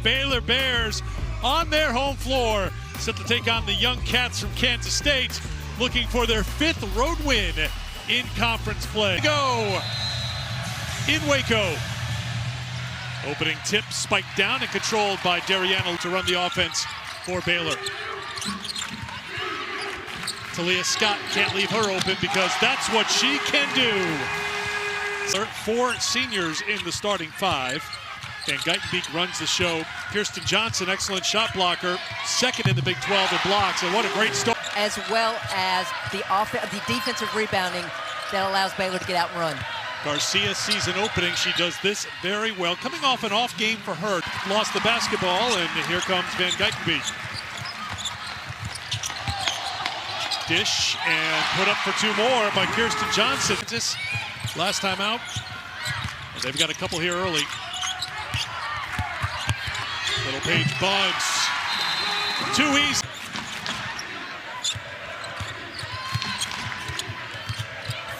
Baylor Bears on their home floor, set to take on the young Cats from Kansas State, looking for their 5th road win in conference play. Go in Waco. Opening tip spiked down and controlled by Dariano to run the offense for Baylor. Talia Scott can't leave her open because that's what she can do. 4 seniors in the starting 5. Van Geitenbeek runs the show. Kirsten Johnson, excellent shot blocker, 2nd in the Big 12 in blocks, and what a great start. As well as the defensive rebounding that allows Baylor to get out and run. Garcia sees an opening. She does this very well. Coming off an off game for her. Lost the basketball, and here comes Van Geitenbeek. Dish and put up for 2 more by Kirsten Johnson. Last time out. And they've got a couple here early. Little Paige Bugs. Too easy.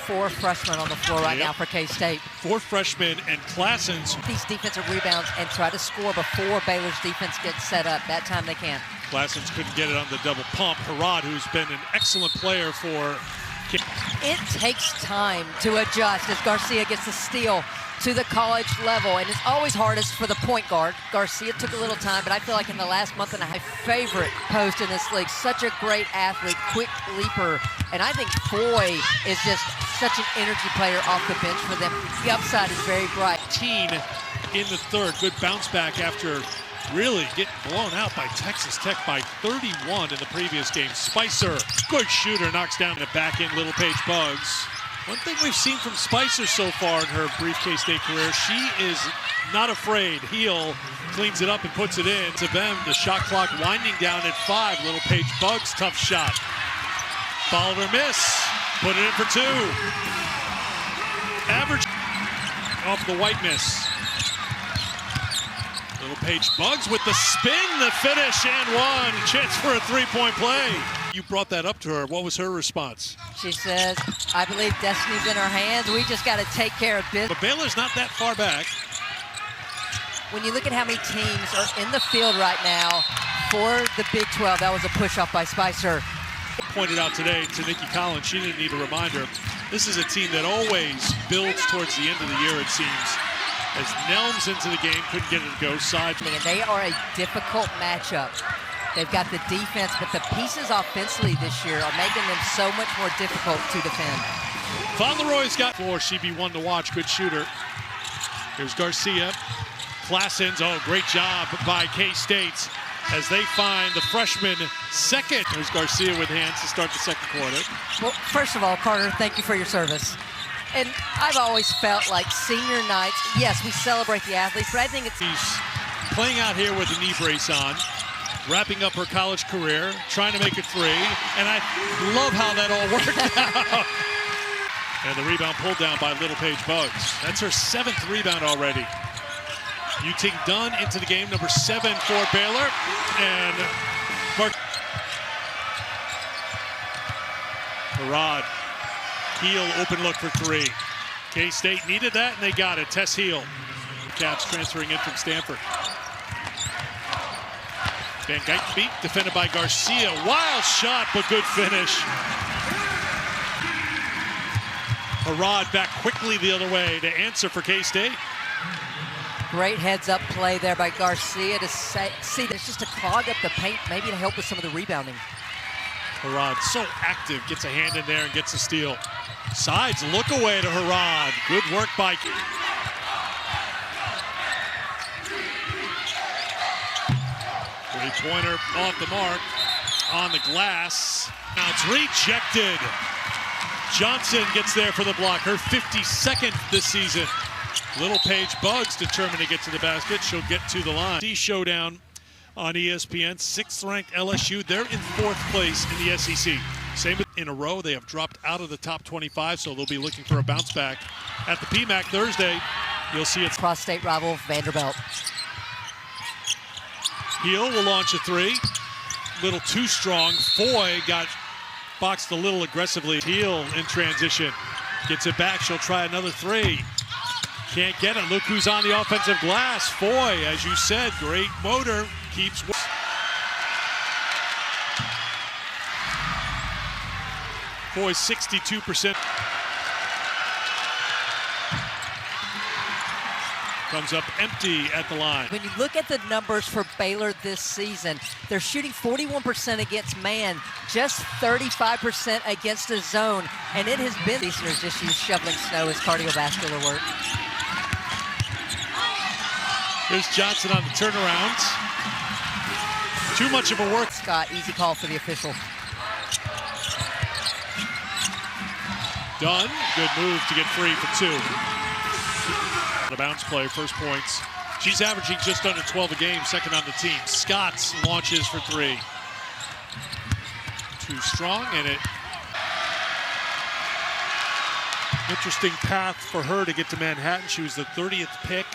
Four freshmen on the floor right now for K-State. 4 freshmen and Classens. These defensive rebounds and try to score before Baylor's defense gets set up. That time they can't. Classens couldn't get it on the double pump. Harrod, who's been an excellent player for... It takes time to adjust as Garcia gets the steal to the college level, and it's always hardest for the point guard. Garcia took a little time, but I feel like in the last month and a half, favorite post in this league. Such a great athlete, quick leaper, and I think Foy is just such an energy player off the bench for them. The upside is very bright. 18 in the 3rd. Good bounce back after really getting blown out by Texas Tech by 31 in the previous game. Spicer, good shooter, knocks down the back end Little Paige Bugs. One thing we've seen from Spicer so far in her brief K-State career, she is not afraid. Heel cleans it up and puts it in. To them, the shot clock winding down at 5. Little Paige Bugs, tough shot. Followed her miss, put it in for 2. Average off the white miss. Little Paige Bugs with the spin, the finish, and 1. Chance for a 3-point play. You brought that up to her. What was her response? She says, I believe destiny's in our hands. We just got to take care of business. But Baylor's not that far back. When you look at how many teams are in the field right now for the Big 12, that was a push-off by Spicer. Pointed out today to Nikki Collins, she didn't need a reminder. This is a team that always builds towards the end of the year, it seems. As Nelms into the game, couldn't get it to go side. And they are a difficult matchup. They've got the defense, but the pieces offensively this year are making them so much more difficult to defend. Fauntleroy's got 4. She'd be one to watch. Good shooter. Here's Garcia. Classens, oh, great job by K-State as they find the freshman 2nd. There's Garcia with hands to start the 2nd quarter. Well, first of all, Carter, thank you for your service. And I've always felt like senior nights, yes, we celebrate the athletes, but I think it's... He's playing out here with a knee brace on, wrapping up her college career, trying to make it 3, and I love how that all worked out. And the rebound pulled down by Little Paige Bugs. That's her 7th rebound already. Yuting Dunn into the game, number 7 for Baylor. And Harrod. Heel open look for 3. K-State needed that, and they got it. Tess Heel. Caps transferring in from Stanford. Van Geitenbeek defended by Garcia. Wild shot, but good finish. Harrod back quickly the other way to answer for K-State. Great heads-up play there by Garcia to see that it's just to clog up the paint, maybe to help with some of the rebounding. Harrod so active, gets a hand in there and gets a steal. Sides look away to Harrod. Good work by... Three-pointer off the mark, on the glass. Now it's rejected. Johnson gets there for the block, her 52nd this season. Little Paige Bugs determined to get to the basket. She'll get to the line. Showdown on ESPN, 6th-ranked LSU. They're in 4th place in the SEC. Same in a row. They have dropped out of the top 25, so they'll be looking for a bounce back. At the PMAC Thursday, you'll see it's cross-state rival Vanderbilt. Heel will launch a 3. Little too strong. Foy got boxed a little aggressively. Heel in transition. Gets it back. She'll try another 3. Can't get it. Look who's on the offensive glass. Foy, as you said, great motor. Keeps. Foy 62%. Comes up empty at the line. When you look at the numbers for Baylor this season, they're shooting 41% against man, just 35% against the zone, and it has been listeners just use shoveling snow as cardiovascular work. Here's Johnson on the turnaround. Too much of a work. Scott, easy call for the official. Dunn, good move to get free for two. The bounce play, first points. She's averaging just under 12 a game, second on the team. Scott launches for three. Too strong, and it. Interesting path for her to get to Manhattan. She was the 30th pick.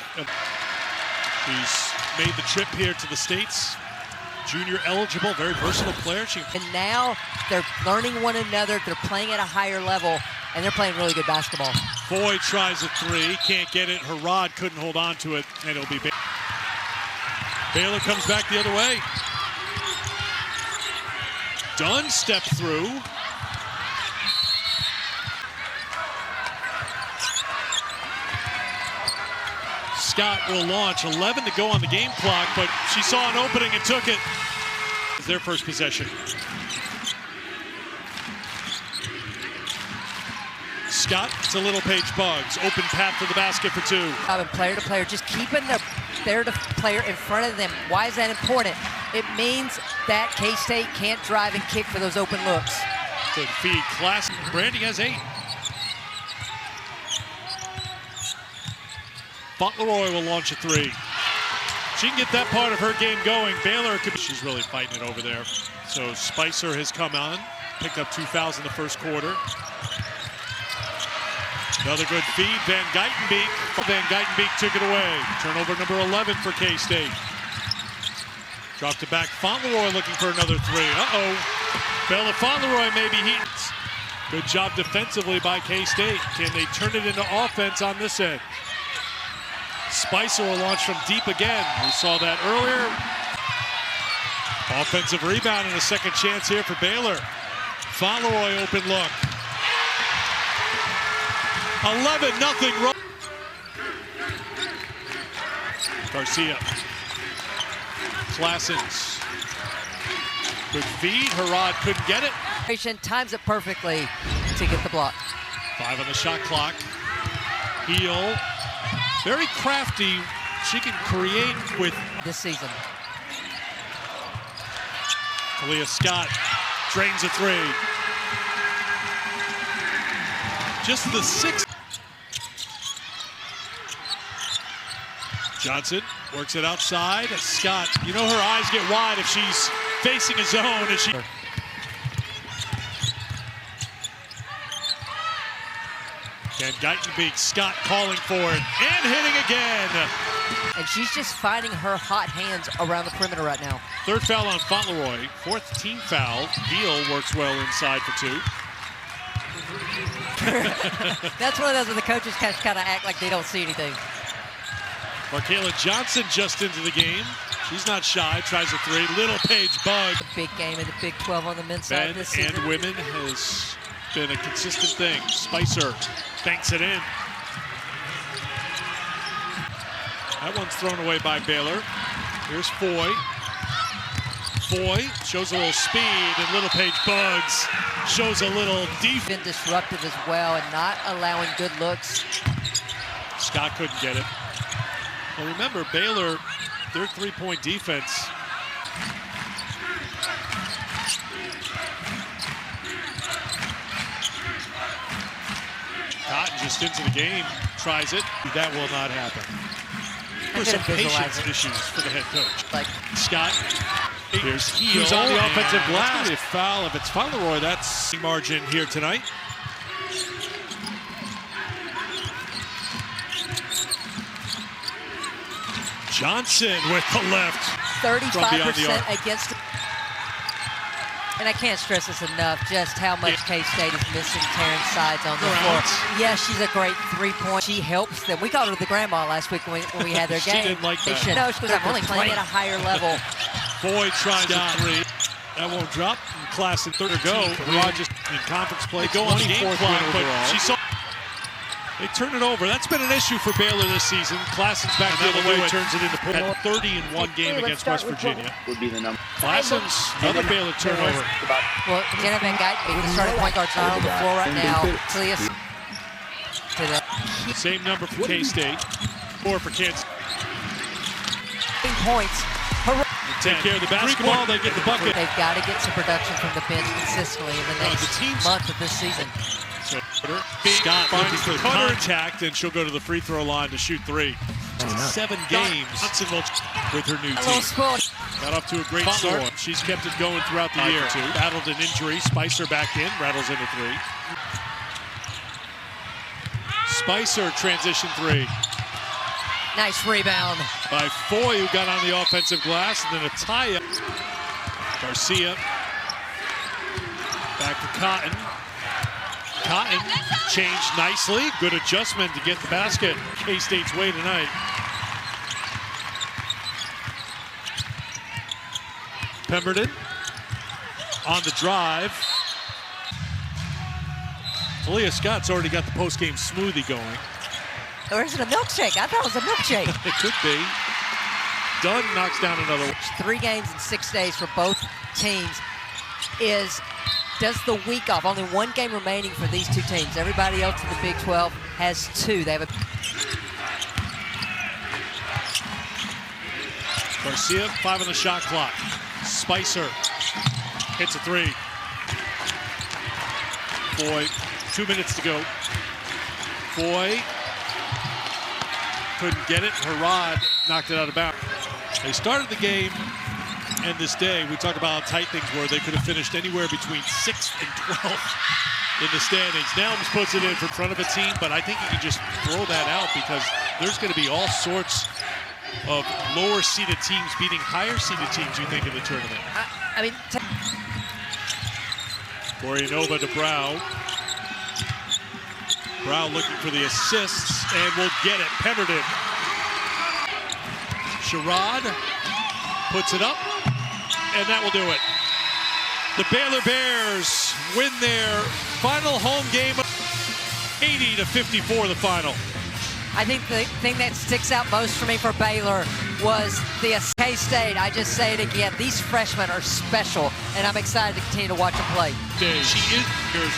She's made the trip here to the States. Junior eligible, very versatile player. And now they're learning one another. They're playing at a higher level, and they're playing really good basketball. Foy tries a three, can't get it. Her rod couldn't hold on to it, and it'll be Baylor comes back the other way. Dunn stepped through. Scott will launch. 11 to go on the game clock, but she saw an opening and took it. It's their first possession. Scott to Little Page Bugs. Open path to the basket for two. Player to player, just keeping the player in front of them. Why is that important? It means that K-State can't drive and kick for those open looks. Good feed. Class. Brandy has 8. Fauntleroy will launch a three. She can get that part of her game going. Baylor could. She's really fighting it over there. So Spicer has come on, picked up 2 fouls in the first quarter. Another good feed. Van Geitenbeek took it away. Turnover number 11 for K-State. Dropped it back. Fauntleroy looking for another three. Bella Fauntleroy maybe heats. Good job defensively by K-State. Can they turn it into offense on this end? Spicer will launch from deep again. We saw that earlier. Offensive rebound and a second chance here for Baylor. Fauntleroy open look. 11-0. Garcia. Classens. Good feed. Herod couldn't get it. Times it perfectly to get the block. 5 on the shot clock. Heel. Very crafty. She can create with this season. Talia Scott drains a three. Just the 6th. Johnson works it outside. Scott, you know her eyes get wide if she's facing a zone. As she. And Geitenbeek, Scott calling for it and hitting again. And she's just finding her hot hands around the perimeter right now. 3rd foul on Fauntleroy, 4th team foul. Heel works well inside for 2. That's one of those where the coaches kind of act like they don't see anything. Markayla Johnson just into the game. She's not shy, tries a three. Little Page Bug. Big game in the Big 12 on the men's side this season. And women has been a consistent thing. Spicer banks it in. That one's thrown away by Baylor. Here's Foy. Foy shows a little speed, and Little Page Bugs shows a little defense. Been disruptive as well and not allowing good looks. Scott couldn't get it. Well, remember, Baylor, their 3-point defense. Cotton just into the game, tries it. That will not happen. There's some patience issues for the head coach. Scott, here's Heel. Who's on the offensive glass. A foul. If it's Fauntleroy, that's margin here tonight. Johnson with the left. 35% against. And I can't stress this enough, just how much K-State is missing Terrence Sides on the floor. Yeah, she's a great three-point. She helps them. We called her the grandma last week when we had their game. She didn't like that. No, she goes, I'm only playing at a higher level. Boyd tries a three. That won't drop. Class in third to go. Rogers in conference play. Go on the game clock, but she saw. They turn it over. That's been an issue for Baylor this season. Klassen's back the other way, turns it into 30 in one game against West Virginia. Would be the number. Klassen's another Baylor turnover. Well, Jenna Van Guyton, the starting point guard's not on the floor right now. Clea to the same number for K-State. 4 for Kansas. Points. Take care of the basketball. They get the bucket. They've got to get some production from the bench consistently in the next month of this season. So Scott looking for contact, and she'll go to the free throw line to shoot 3. 7 games with her new team. Got off to a great start. She's kept it going throughout the year. Battled an injury. Spicer back in, rattles into 3. Spicer transition 3. Nice rebound By Foy, who got on the offensive glass, and then a tie-up. Garcia back to Cotton. Cotton changed nicely. Good adjustment to get the basket. K-State's way tonight. Pemberton on the drive. Talia Scott's already got the post-game smoothie going. Or is it a milkshake? I thought it was a milkshake. It could be. Dunn knocks down another one. 3 games in 6 days for both teams. Does the week off. Only 1 game remaining for these 2 teams. Everybody else in the Big 12 has 2. They have a Garcia, 5 on the shot clock. Spicer hits a 3. Foy, 2 minutes to go. Foy couldn't get it. Harrod knocked it out of bounds. They started the game, and this day, we talk about how tight things were. They could have finished anywhere between 6th and 12th in the standings. Nelms puts it in front of a team, but I think you can just throw that out because there's going to be all sorts of lower-seeded teams beating higher-seeded teams, you think, in the tournament. I mean, Gorianova to Brow. Brow looking for the assists, and will get it. Pemberton. Sherrod puts it up, and that will do it. The Baylor Bears win their final home game, 80-54 the final. I think the thing that sticks out most for me for Baylor was the K-State. I just say it again, these freshmen are special, and I'm excited to continue to watch them play. She is.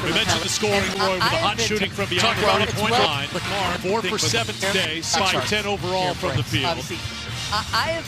We mentioned the scoring, Roy, with the hot shooting from beyond the 30-point line. 4 for 7 today, 5 for 10 overall from the field. I have